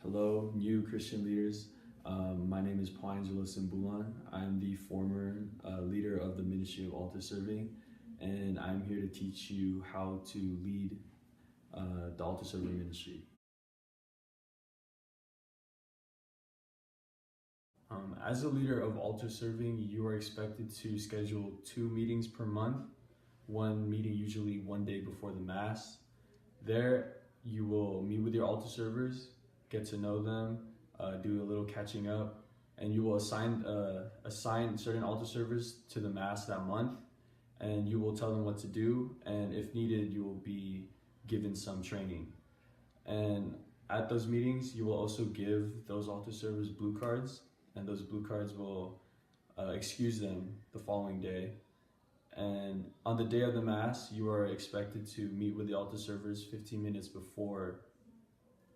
Hello, new Christian leaders. My name is Poangelo Simbulan. I'm the former leader of the Ministry of Altar Serving, and I'm here to teach you how to lead the Altar Serving ministry. As a leader of Altar Serving, you are expected to schedule 2 meetings per month, one meeting usually one day before the Mass. There, you will meet with your altar servers, get to know them, do a little catching up, and you will assign certain altar servers to the Mass that month, and you will tell them what to do, and if needed, you will be given some training. And at those meetings, you will also give those altar servers blue cards, and those blue cards will excuse them the following day. And on the day of the Mass, you are expected to meet with the altar servers 15 minutes before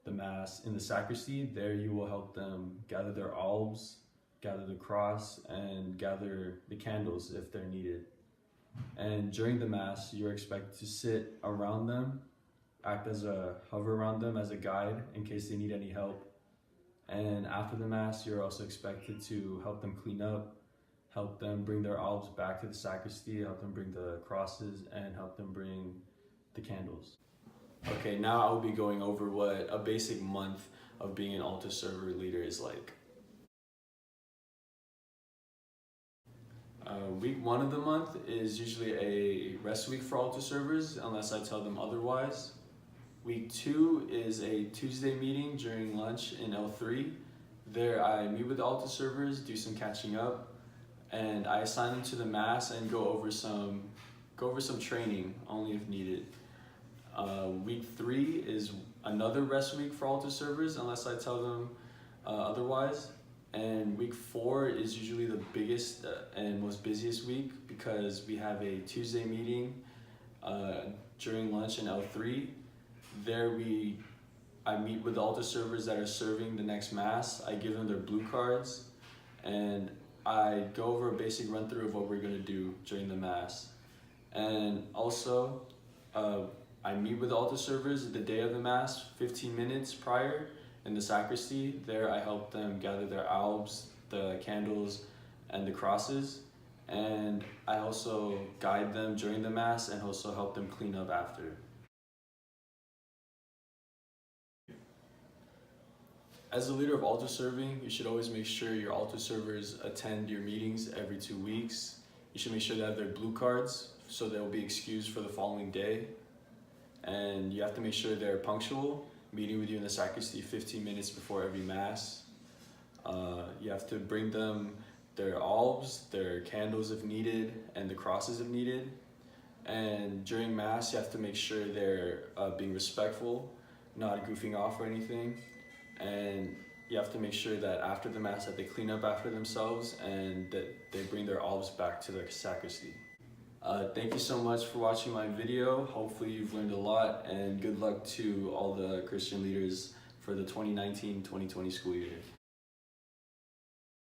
the Mass in the sacristy. There you will help them gather their albs, gather the cross, and gather the candles if they're needed. And during the Mass, you're expected to sit around them, hover around them as a guide in case they need any help. And after the Mass, you're also expected to help them clean up, help them bring their albs back to the sacristy, help them bring the crosses, and help them bring the candles. Okay, now I'll be going over what a basic month of being an altar server leader is like. Week 1 of the month is usually a rest week for altar servers, unless I tell them otherwise. Week 2 is a Tuesday meeting during lunch in L3. There I meet with the altar servers, do some catching up, and I assign them to the Mass and go over some training only if needed. Week 3 is another rest week for altar servers unless I tell them otherwise. And week 4 is usually the biggest and most busiest week because we have a Tuesday meeting during lunch in L3. There I meet with the altar servers that are serving the next Mass. I give them their blue cards and I go over a basic run through of what we're gonna do during the Mass. And also, I meet with the altar servers the day of the Mass, 15 minutes prior in the sacristy. There I help them gather their albs, the candles, and the crosses. And I also guide them during the Mass and also help them clean up after. As a leader of altar serving, you should always make sure your altar servers attend your meetings every 2 weeks. You should make sure they have their blue cards so they'll be excused for the following day. And you have to make sure they're punctual, meeting with you in the sacristy 15 minutes before every Mass. You have to bring them their albs, their candles if needed, and the crosses if needed. And during Mass, you have to make sure they're being respectful, not goofing off or anything. And you have to make sure that after the Mass that they clean up after themselves and that they bring their albs back to the sacristy. Thank you so much for watching my video. Hopefully you've learned a lot, and good luck to all the Christian leaders for the 2019-2020 school year.